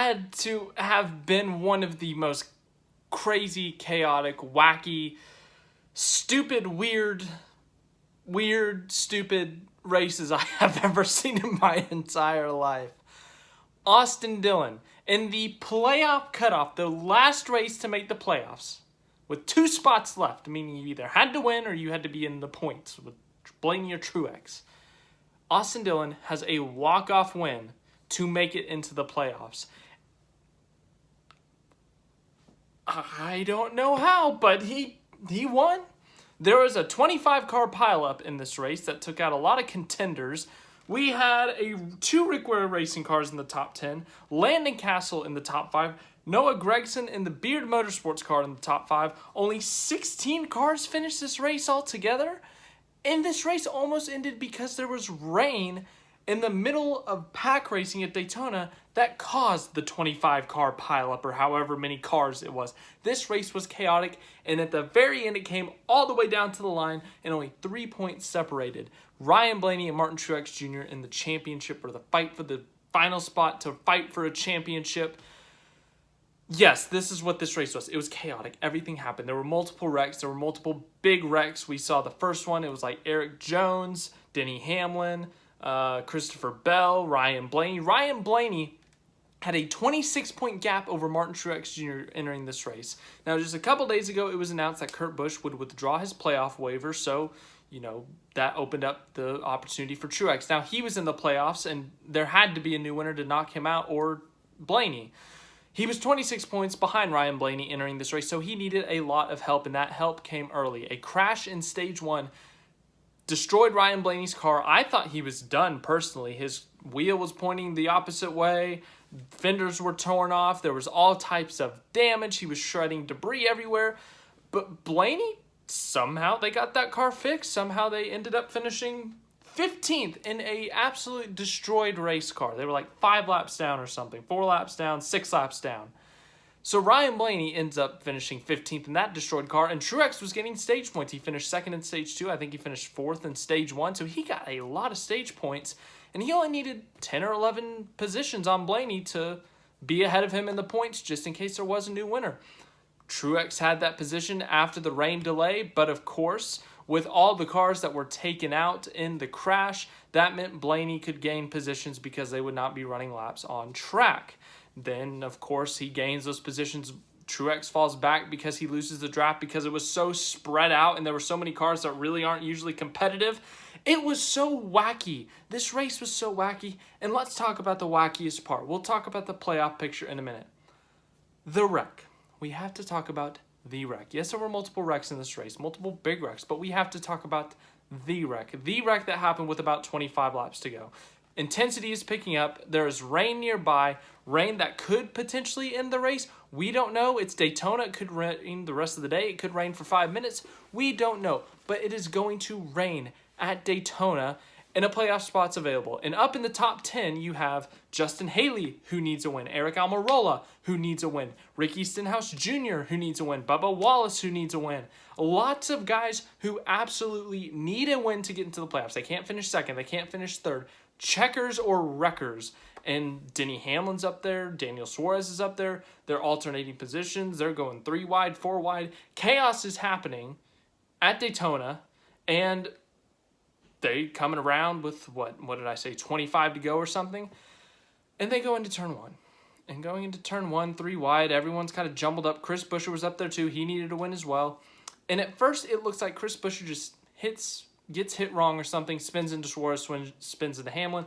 had to have been one of the most crazy, chaotic, wacky, stupid, weird, stupid races I have ever seen in my entire life. Austin Dillon, in the playoff cutoff, the last race to make the playoffs, with 2 spots left, meaning you either had to win or you had to be in the points with Blaney or Truex. Austin Dillon has a walk-off win to make it into the playoffs. I don't know how, but he won. There was a 25-car pileup in this race that took out a lot of contenders. We had 2 Rick Ware Racing cars in the top 10, Landon Cassill in the top 5, Noah Gragson in the Beard Motorsports car in the top 5. Only 16 cars finished this race altogether. And this race almost ended because there was rain in the middle of pack racing at Daytona that caused the 25-car pileup, or however many cars it was. This race was chaotic, and at the very end it came all the way down to the line, and only 3 points separated Ryan Blaney and Martin Truex Jr. in the championship, or the fight for the final spot to fight for a championship. Yes, this is what this race was. It was chaotic. Everything happened. There were multiple wrecks. There were multiple big wrecks. We saw the first one. It was like Eric Jones, Denny Hamlin, Christopher Bell, Ryan Blaney. Ryan Blaney had a 26-point gap over Martin Truex Jr. entering this race. Now, just a couple days ago, it was announced that Kurt Busch would withdraw his playoff waiver, so, that opened up the opportunity for Truex. Now, he was in the playoffs, and there had to be a new winner to knock him out, or Blaney. He was 26 points behind Ryan Blaney entering this race, so he needed a lot of help, and that help came early. A crash in stage 1 destroyed Ryan Blaney's car. I thought he was done, personally. His wheel was pointing the opposite way. Fenders were torn off. There was all types of damage. He was shredding debris everywhere. But Blaney, somehow they got that car fixed. Somehow they ended up finishing 15th in a absolutely destroyed race car. They were like 5 laps down or something. 4 laps down, 6 laps down. So Ryan Blaney ends up finishing 15th in that destroyed car, and Truex was getting stage points. He finished 2nd in stage 2. I think he finished 4th in stage 1. So he got a lot of stage points, and he only needed 10 or 11 positions on Blaney to be ahead of him in the points, just in case there was a new winner. Truex had that position after the rain delay, but of course, with all the cars that were taken out in the crash, that meant Blaney could gain positions because they would not be running laps on track. Then, of course, he gains those positions. Truex falls back because he loses the draft because it was so spread out and there were so many cars that really aren't usually competitive. It was so wacky. This race was so wacky. And let's talk about the wackiest part. We'll talk about the playoff picture in a minute. The wreck. We have to talk about the wreck. Yes, there were multiple wrecks in this race, multiple big wrecks, but we have to talk about the wreck. The wreck that happened with about 25 laps to go. Intensity is picking up. There is rain nearby, rain that could potentially end the race. We don't know. It's Daytona. It could rain the rest of the day. It could rain for 5 minutes. We don't know, but it is going to rain at Daytona, and a playoff spot's available. And up in the top 10, you have Justin Haley, who needs a win. Eric Almirola, who needs a win. Ricky Stenhouse Jr., who needs a win. Bubba Wallace, who needs a win. Lots of guys who absolutely need a win to get into the playoffs. They can't finish second. They can't finish third. Checkers or wreckers. And Denny Hamlin's up there. Daniel Suarez is up there. They're alternating positions. They're going 3 wide, 4 wide. Chaos is happening at Daytona. And they coming around with, what did I say, 25 to go or something? And they go into turn 1. And going into turn 1, 3 wide, everyone's kind of jumbled up. Chris Buescher was up there too. He needed a win as well. And at first, it looks like Chris Buescher just gets hit wrong or something, spins into Suarez, spins into Hamlin.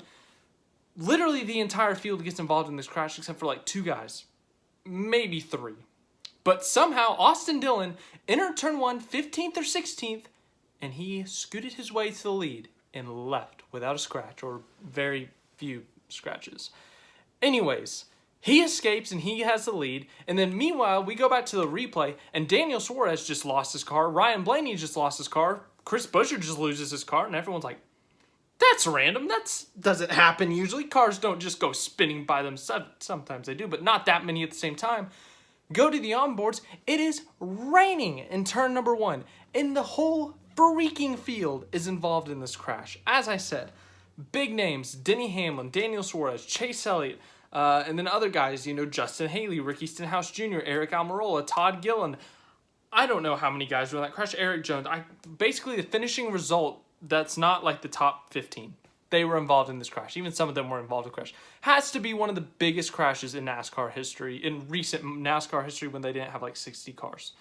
Literally, the entire field gets involved in this crash except for like 2 guys. Maybe 3. But somehow, Austin Dillon entered turn 1, 15th or 16th, and he scooted his way to the lead and left without a scratch, or very few scratches. Anyways, he escapes and he has the lead. And then meanwhile, we go back to the replay, and Daniel Suarez just lost his car. Ryan Blaney just lost his car. Chris Buescher just loses his car, and everyone's like, that's random. That doesn't happen usually. Cars don't just go spinning by themselves. Sometimes they do, but not that many at the same time. Go to the onboards. It is raining in turn number 1, and the whole freaking field is involved in this crash. As I said, big names: Denny Hamlin, Daniel Suarez, Chase Elliott, And then other guys, Justin Haley, Ricky Stenhouse Jr., Eric Almirola, Todd Gilliland. I don't know how many guys were in that crash. Eric Jones. Basically, the finishing result, that's not like the top 15. They were involved in this crash. Even some of them were involved in the crash. Has to be one of the biggest crashes in NASCAR history, in recent NASCAR history when they didn't have like 60 cars.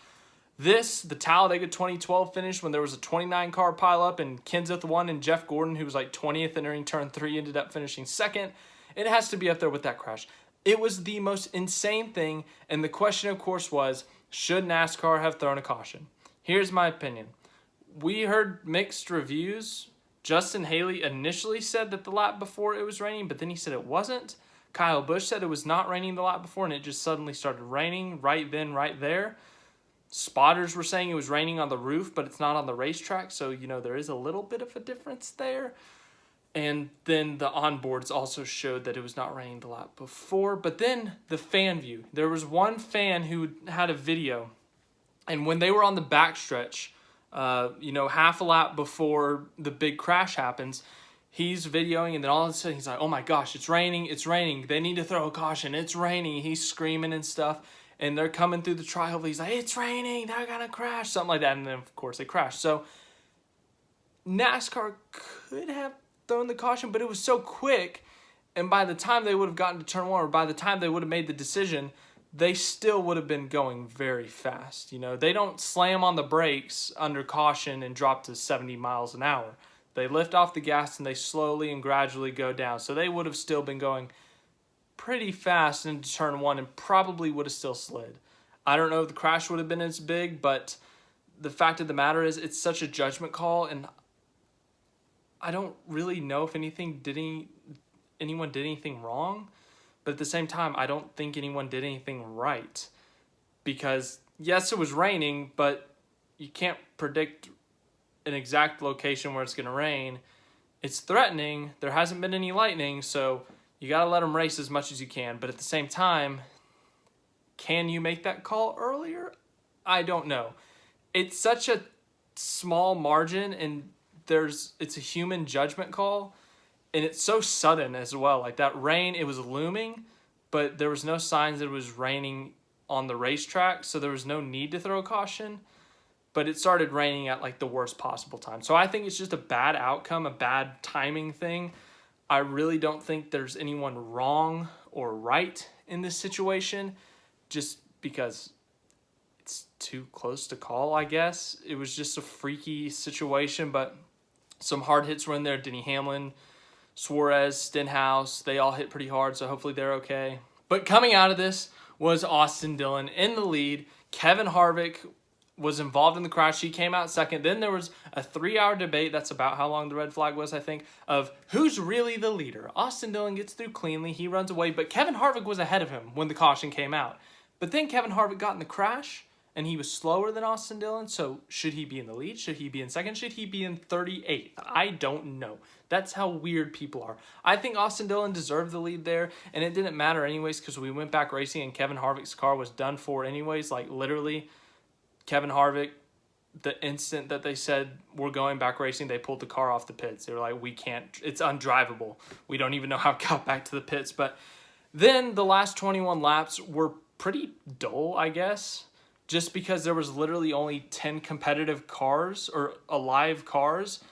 The Talladega 2012 finish when there was a 29-car pileup and Kenseth won and Jeff Gordon, who was like 20th entering turn 3, ended up finishing second. It has to be up there with that crash. It was the most insane thing, and the question, of course, was, should NASCAR have thrown a caution? Here's my opinion. We heard mixed reviews. Justin Haley initially said that the lap before it was raining, but then he said it wasn't. Kyle Busch said it was not raining the lap before, and it just suddenly started raining right then, right there. Spotters were saying it was raining on the roof, but it's not on the racetrack, so, there is a little bit of a difference there. And then the onboards also showed that it was not raining the lap before. But then the fan view. There was one fan who had a video, and when they were on the backstretch, half a lap before the big crash happens, he's videoing, and then all of a sudden he's like, oh my gosh, it's raining, they need to throw a caution, it's raining. He's screaming and stuff, and they're coming through the tri-oval. He's like, it's raining, they're gonna crash, something like that. And then of course they crashed. So NASCAR could have thrown the caution, but it was so quick, and by the time they would have gotten to turn 1, or by the time they would have made the decision, they still would have been going very fast. They don't slam on the brakes under caution and drop to 70 miles an hour. They lift off the gas and they slowly and gradually go down. So they would have still been going pretty fast into turn 1 and probably would have still slid. I don't know if the crash would have been as big, but the fact of the matter is it's such a judgment call, and I don't really know if anyone did anything wrong. But at the same time, I don't think anyone did anything right. Because, yes, it was raining, but you can't predict an exact location where it's going to rain. It's threatening. There hasn't been any lightning, so you got to let them race as much as you can. But at the same time, can you make that call earlier? I don't know. It's such a small margin, and it's a human judgment call. And it's so sudden as well. Like that rain, it was looming, but there was no signs that it was raining on the racetrack, so there was no need to throw a caution. But it started raining at like the worst possible time. So I think it's just a bad outcome, a bad timing thing. I really don't think there's anyone wrong or right in this situation, just because it's too close to call, I guess. It was just a freaky situation, but some hard hits were in there. Denny Hamlin, Suarez, Stenhouse, they all hit pretty hard, so hopefully they're okay. But coming out of this was Austin Dillon in the lead. Kevin Harvick was involved in the crash. He came out second. Then there was a 3-hour debate, that's about how long the red flag was, I think, of who's really the leader. Austin Dillon gets through cleanly. He runs away, but Kevin Harvick was ahead of him when the caution came out. But then Kevin Harvick got in the crash, and he was slower than Austin Dillon, so should he be in the lead? Should he be in second? Should he be in 38th? I don't know. That's how weird people are. I think Austin Dillon deserved the lead there, and it didn't matter anyways because we went back racing and Kevin Harvick's car was done for anyways. Like, literally, Kevin Harvick, the instant that they said we're going back racing, they pulled the car off the pits. They were like, we can't, it's undrivable. We don't even know how it got back to the pits. But then the last 21 laps were pretty dull, I guess, just because there was literally only 10 competitive cars or alive cars,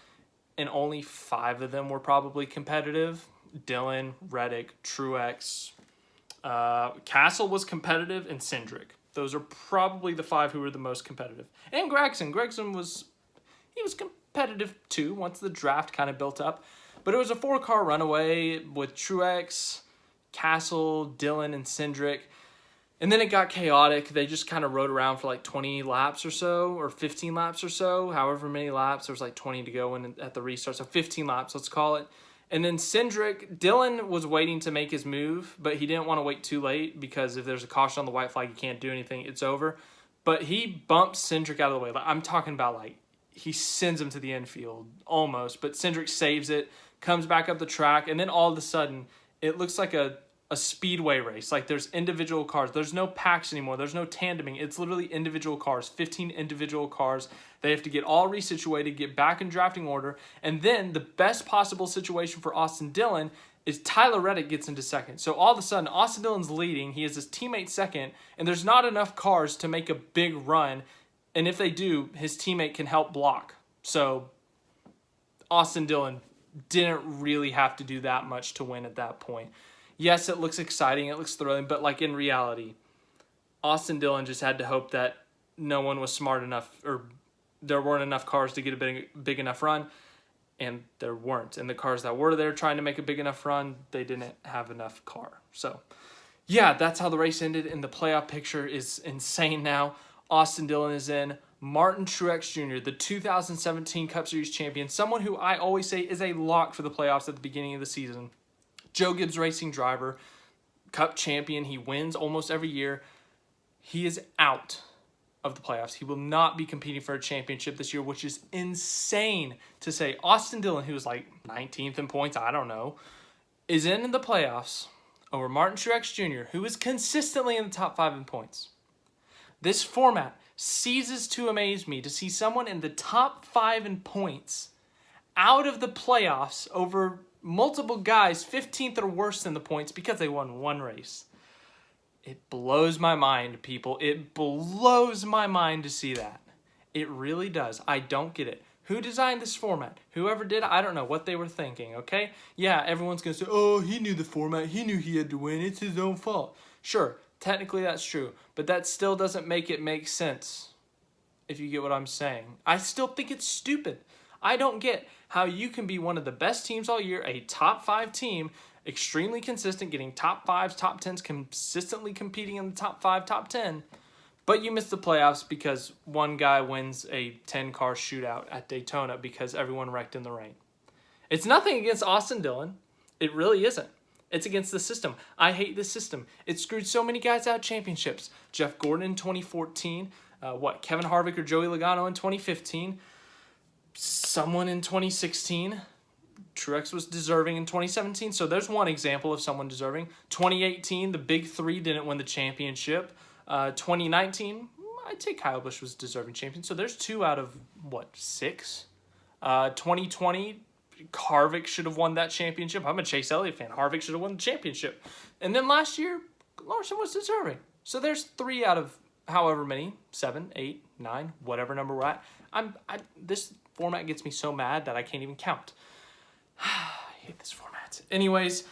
and only 5 of them were probably competitive. Dillon, Reddick, Truex, Cassill was competitive, and Cindric. Those are probably the 5 who were the most competitive. And Gragson. Gragson was competitive too once the draft kind of built up. But it was a 4-car runaway with Truex, Cassill, Dillon, and Cindric. And then it got chaotic. They just kind of rode around for like 20 laps or so, or 15 laps or so, however many laps. There was like 20 to go in at the restart, so 15 laps, let's call it. And then Dillon was waiting to make his move, but he didn't want to wait too late because if there's a caution on the white flag, you can't do anything. It's over. But he bumps Cindric out of the way. I'm talking about like he sends him to the infield almost, but Cindric saves it, comes back up the track, and then all of a sudden it looks like a speedway race. Like there's individual cars. There's no packs anymore. There's no tandeming. It's literally individual cars, 15 individual cars. They have to get all resituated, get back in drafting order. And then the best possible situation for Austin Dillon is Tyler Reddick gets into second. So all of a sudden, Austin Dillon's leading. He has his teammate second, and there's not enough cars to make a big run. And if they do, his teammate can help block. So Austin Dillon didn't really have to do that much to win at that point. Yes, it looks exciting, it looks thrilling, but like in reality, Austin Dillon just had to hope that no one was smart enough, or there weren't enough cars to get a big enough run, and there weren't. And the cars that were there trying to make a big enough run, they didn't have enough car. So yeah, that's how the race ended, and the playoff picture is insane now. Austin Dillon is in. Martin Truex Jr., the 2017 Cup Series champion, someone who I always say is a lock for the playoffs at the beginning of the season. Joe Gibbs Racing driver, Cup champion. He wins almost every year. He is out of the playoffs. He will not be competing for a championship this year, which is insane to say. Austin Dillon, who was like 19th in points, I don't know, is in the playoffs over Martin Truex Jr., who is consistently in the top 5 in points. This format ceases to amaze me to see someone in the top 5 in points out of the playoffs over multiple guys 15th or worse in the points because they won one race. It blows my mind, people. It blows my mind to see that. It really does. I don't get it. Who designed this format? Whoever did it, I don't know what they were thinking, okay? Yeah, everyone's going to say, oh, he knew the format. He knew he had to win. It's his own fault. Sure, technically that's true, but that still doesn't make it make sense, if you get what I'm saying. I still think it's stupid. I don't get how you can be one of the best teams all year, a top 5 team, extremely consistent, getting top 5s, top 10s, consistently competing in the top 5, top 10, but you miss the playoffs because one guy wins a 10-car shootout at Daytona because everyone wrecked in the rain. It's nothing against Austin Dillon. It really isn't. It's against the system. I hate this system. It screwed so many guys out of championships. Jeff Gordon in 2014, Kevin Harvick or Joey Logano in 2015, someone in 2016. Truex was deserving in 2017, so there's one example of someone deserving. 2018, the big 3 didn't win the championship. 2019, I'd say Kyle Busch was deserving champion, so there's 2 out of, 6? 2020, Harvick should have won that championship. I'm a Chase Elliott fan. Harvick should have won the championship. And then last year, Larson was deserving. So there's 3 out of however many, 7, 8, 9, whatever number we're at. This format gets me so mad that I can't even count. I hate this format. Anyways,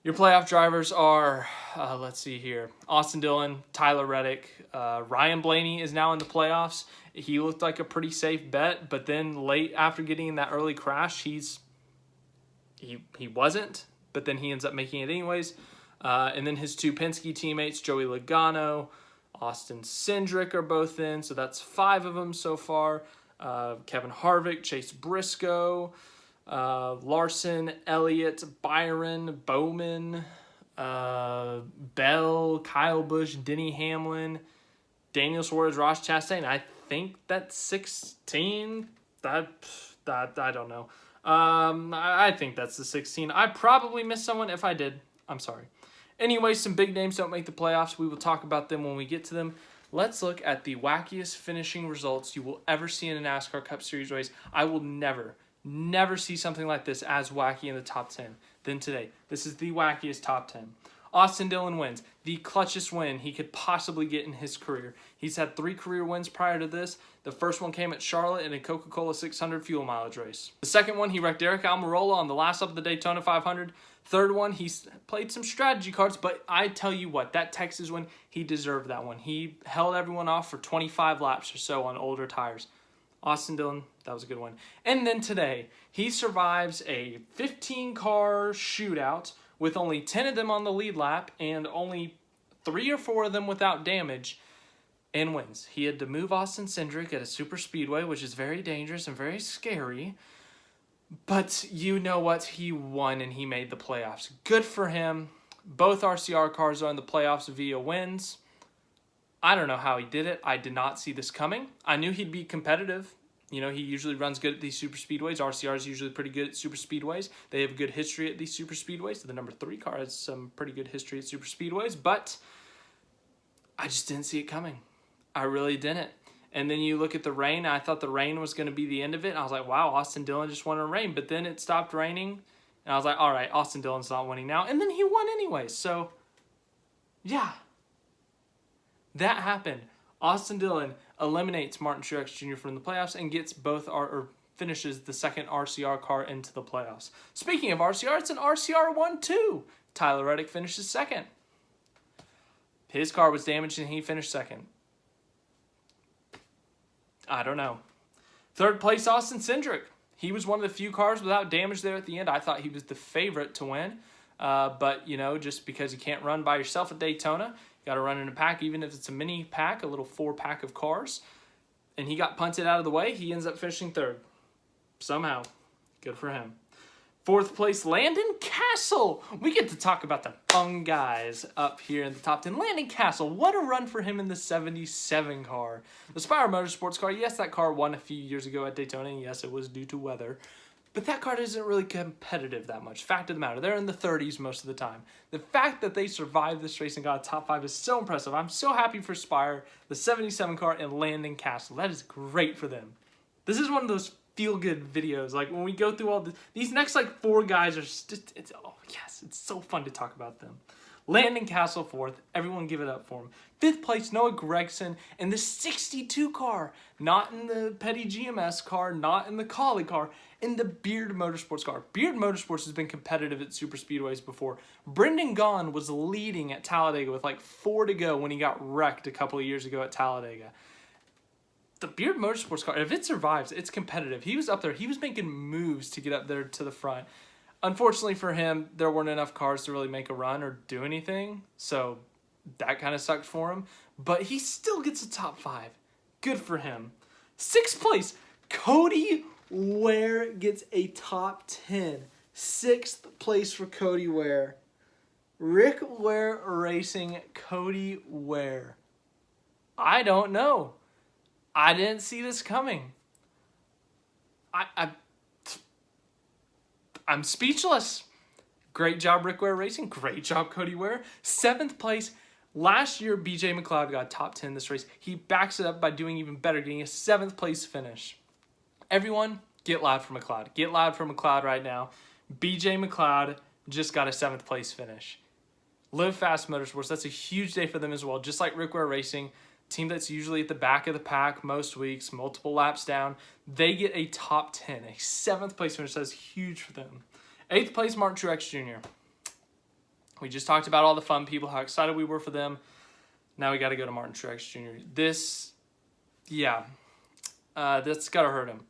your playoff drivers are, let's see here, Austin Dillon, Tyler Reddick, Ryan Blaney is now in the playoffs. He looked like a pretty safe bet, but then late after getting in that early crash, he wasn't, but then he ends up making it anyways. And then his 2 Penske teammates, Joey Logano, Austin Cindric are both in, so that's 5 of them so far. Kevin Harvick, Chase Briscoe, Larson, Elliott, Byron, Bowman, Bell, Kyle Busch, Denny Hamlin, Daniel Suarez, Ross Chastain. I think that's 16. I don't know. I think that's the 16. I probably missed someone. If I did, I'm sorry. Anyway, some big names don't make the playoffs. We will talk about them when we get to them. Let's look at the wackiest finishing results you will ever see in a NASCAR Cup Series race. I will never see something like this as wacky in the top 10 than today. This is the wackiest top 10. Austin Dillon wins, the clutchest win he could possibly get in his career. He's had 3 career wins prior to this. The first one came at Charlotte in a Coca-Cola 600 fuel mileage race. The second one, he wrecked Eric Almirola on the last lap of the Daytona 500. Third one, he played some strategy cards, but I tell you what, that Texas win, he deserved that one. He held everyone off for 25 laps or so on older tires. Austin Dillon, that was a good one. And then today, he survives a 15-car shootout with only 10 of them on the lead lap and only 3 or 4 of them without damage, and wins. He had to move Austin Cindric at a super speedway, which is very dangerous and very scary. But you know what? He won and he made the playoffs. Good for him. Both RCR cars are in the playoffs via wins. I don't know how he did it. I did not see this coming. I knew he'd be competitive. You know, he usually runs good at these super speedways. RCR is usually pretty good at super speedways. They have a good history at these super speedways. So the number 3 car has some pretty good history at super speedways. But I just didn't see it coming. I really didn't. And then you look at the rain. I thought the rain was going to be the end of it. I was like, wow, Austin Dillon just won a rain. But then it stopped raining, And I was like, all right, Austin Dillon's not winning now. And then he won anyway. So, yeah. That happened. Austin Dillon eliminates Martin Truex Jr. from the playoffs and gets finishes the second RCR car into the playoffs. Speaking of RCR, it's an RCR 1-2. Tyler Reddick finishes second. His car was damaged and he finished second. I don't know. Third place, Austin Cindric. He was one of the few cars without damage there at the end. I thought he was the favorite to win. But, just because you can't run by yourself at Daytona, you got to run in a pack, even if it's a mini pack, a little 4-pack of cars. And he got punted out of the way. He ends up finishing third. Somehow. Good for him. Fourth place, Landon Cassill. We get to talk about the fun guys up here in the top 10. Landon Cassill, what a run for him in the 77 car. The Spire Motorsports car, yes, that car won a few years ago at Daytona, and yes, it was due to weather. But that car isn't really competitive that much. Fact of the matter, they're in the 30s most of the time. The fact that they survived this race and got a top 5 is so impressive. I'm so happy for Spire, the 77 car, and Landon Cassill. That is great for them. This is one of those feel-good videos. Like, when we go through all these next, 4 guys are just, it's so fun to talk about them. Landon Cassill fourth. Everyone give it up for him. Fifth place, Noah Gragson in the 62 car. Not in the Petty GMS car, not in the Collie car, in the Beard Motorsports car. Beard Motorsports has been competitive at super speedways before. Brendan Gaughan was leading at Talladega with 4 to go when he got wrecked a couple of years ago at Talladega. The Beard Motorsports car, if it survives, it's competitive. He was up there. He was making moves to get up there to the front. Unfortunately for him, there weren't enough cars to really make a run or do anything, so that kind of sucked for him. But he still gets a top 5. Good for him. Sixth place, Cody Ware gets a top 10. Sixth place for Cody Ware. Rick Ware Racing, Cody Ware. I don't know. I didn't see this coming. I'm speechless. Great job, Rick Ware Racing. Great job, Cody Ware. Seventh place. Last year, BJ McLeod got top 10 this race. He backs it up by doing even better, getting a 7th place finish. Everyone, get loud for McLeod. Get loud for McLeod right now. BJ McLeod just got a 7th place finish. Live Fast Motorsports, that's a huge day for them as well. Just like Rick Ware Racing, team that's usually at the back of the pack most weeks, multiple laps down, they get a top 10, a 7th place finish. That's huge for them. 8th place, Martin Truex Jr. We just talked about all the fun people, how excited we were for them. Now we got to go to Martin Truex Jr. That's got to hurt him.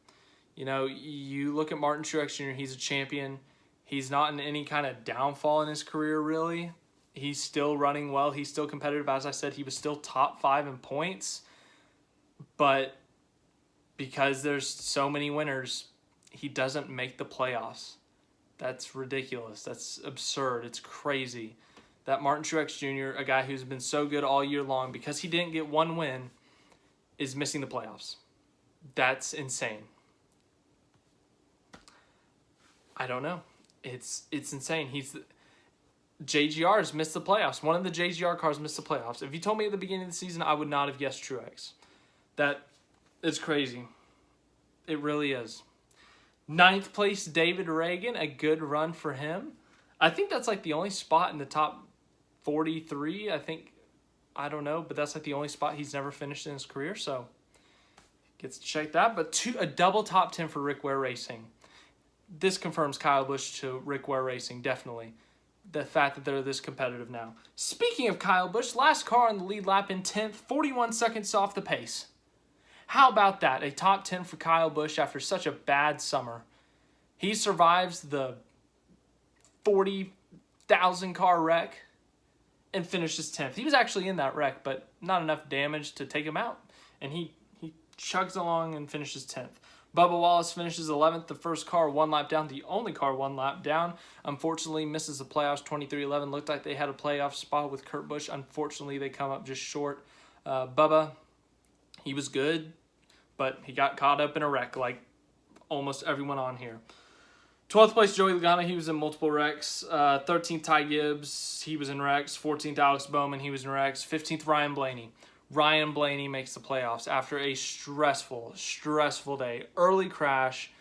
You look at Martin Truex Jr., he's a champion. He's not in any kind of downfall in his career, really. He's still running well. He's still competitive. As I said, he was still top 5 in points. But because there's so many winners, he doesn't make the playoffs. That's ridiculous. That's absurd. It's crazy that Martin Truex Jr., a guy who's been so good all year long, because he didn't get one win, is missing the playoffs. That's insane. I don't know. It's insane. JGR's missed the playoffs. One of the JGR cars missed the playoffs. If you told me at the beginning of the season, I would not have guessed Truex. That is crazy. It really is. 9th place, David Ragan. A good run for him. I think that's the only spot in the top 43. I don't know, but that's the only spot he's never finished in his career. So gets to check that. But a double top 10 for Rick Ware Racing. This confirms Kyle Busch to Rick Ware Racing, definitely. The fact that they're this competitive now. Speaking of Kyle Busch, last car on the lead lap in 10th, 41 seconds off the pace. How about that? A top 10 for Kyle Busch after such a bad summer. He survives the 40,000 car wreck and finishes 10th. He was actually in that wreck, but not enough damage to take him out. And he chugs along and finishes 10th. Bubba Wallace finishes 11th, the first car one lap down, the only car one lap down. Unfortunately, misses the playoffs, 23-11. Looked like they had a playoff spot with Kurt Busch. Unfortunately, they come up just short. Bubba, he was good, but he got caught up in a wreck like almost everyone on here. 12th place, Joey Logano. He was in multiple wrecks. 13th, Ty Gibbs. He was in wrecks. 14th, Alex Bowman. He was in wrecks. 15th, Ryan Blaney. Ryan Blaney makes the playoffs after a stressful day. Early crash,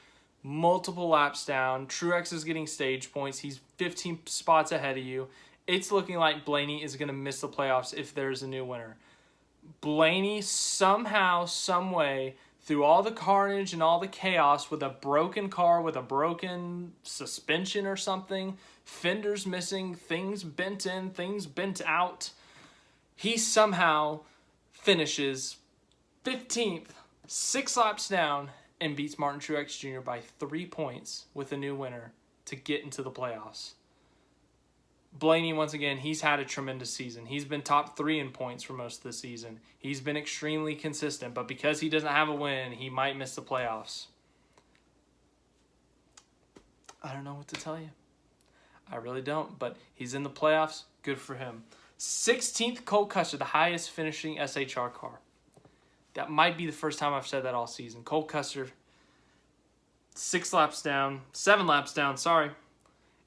multiple laps down. Truex is getting stage points. He's 15 spots ahead of you. It's looking like Blaney is going to miss the playoffs if there's a new winner. Blaney somehow, some way, through all the carnage and all the chaos with a broken car, with a broken suspension or something, fenders missing, things bent in, things bent out, he somehow finishes 15th, 6 laps down, and beats Martin Truex Jr. by 3 points with a new winner to get into the playoffs. Blaney, once again, he's had a tremendous season. He's been top 3 in points for most of the season. He's been extremely consistent, but because he doesn't have a win, he might miss the playoffs. I don't know what to tell you. I really don't, but he's in the playoffs. Good for him. 16th, Cole Custer, the highest finishing SHR car. That might be the first time I've said that all season. Cole Custer, 7 laps down,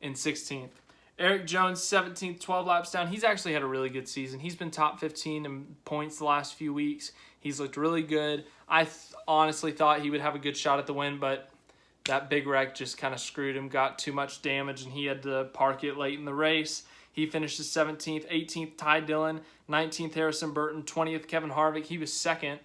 in 16th. Eric Jones, 17th, 12 laps down. He's actually had a really good season. He's been top 15 in points the last few weeks. He's looked really good. I honestly thought he would have a good shot at the win, but that big wreck just kind of screwed him, got too much damage, and he had to park it late in the race. He finishes 17th, 18th, Ty Dillon, 19th, Harrison Burton, 20th, Kevin Harvick. He was second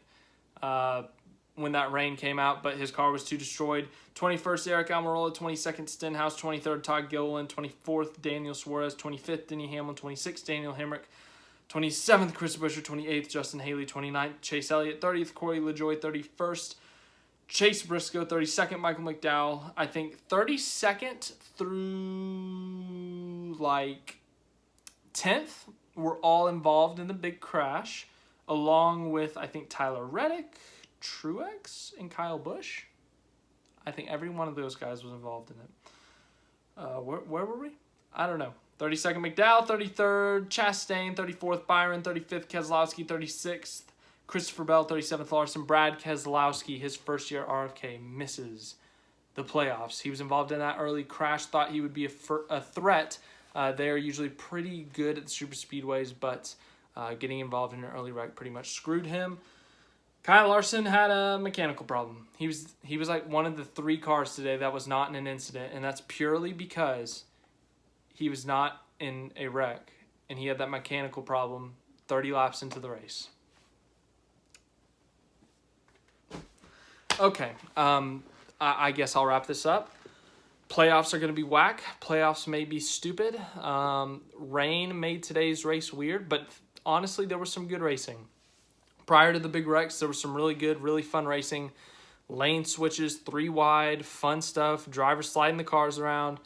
when that rain came out, but his car was too destroyed. 21st, Eric Almirola, 22nd, Stenhouse, 23rd, Todd Gilliland, 24th, Daniel Suarez, 25th, Denny Hamlin, 26th, Daniel Hemrick, 27th, Chris Buescher, 28th, Justin Haley, 29th, Chase Elliott, 30th, Corey LaJoie, 31st, Chase Briscoe, 32nd, Michael McDowell. I think 32nd through like 10th were all involved in the big crash, along with, I think, Tyler Reddick, Truex, and Kyle Busch. I think every one of those guys was involved in it. Where were we? I don't know. 32nd, McDowell. 33rd, Chastain. 34th, Byron. 35th, Keselowski. 36th, Christopher Bell. 37th, Larson. Brad Keselowski, his first year RFK, misses the playoffs. He was involved in that early crash. Thought he would be a threat. They are usually pretty good at the super speedways, but getting involved in an early wreck pretty much screwed him. Kyle Larson had a mechanical problem. He was like one of the 3 cars today that was not in an incident, and that's purely because he was not in a wreck, and he had that mechanical problem 30 laps into the race. Okay, I guess I'll wrap this up. Playoffs are going to be whack. Playoffs may be stupid. Rain made today's race weird, but honestly, there was some good racing. Prior to the big wrecks, there was some really good, really fun racing. Lane switches, 3 wide, fun stuff, drivers sliding the cars around,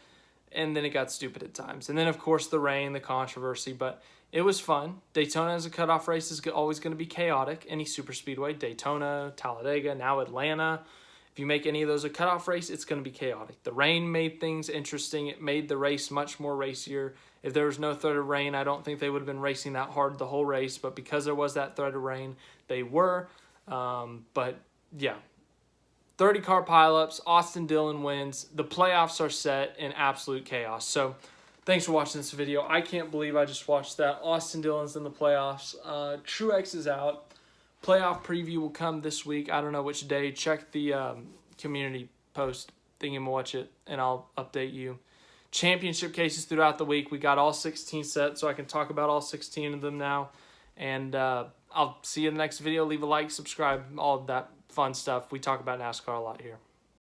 and then it got stupid at times. And then, of course, the rain, the controversy, but it was fun. Daytona as a cutoff race is always going to be chaotic. Any super speedway, Daytona, Talladega, now Atlanta. If you make any of those a cutoff race, it's going to be chaotic. The rain made things interesting. It made the race much more racier. If there was no threat of rain, I don't think they would have been racing that hard the whole race. But because there was that threat of rain, they were. But, yeah. 30-car pileups. Austin Dillon wins. The playoffs are set in absolute chaos. So, thanks for watching this video. I can't believe I just watched that. Austin Dillon's in the playoffs. Truex is out. Playoff preview will come this week. I don't know which day. Check the community post thing and watch it, and I'll update you. Championship cases throughout the week. We got all 16 set, so I can talk about all 16 of them now. And I'll see you in the next video. Leave a like, subscribe, all of that fun stuff. We talk about NASCAR a lot here.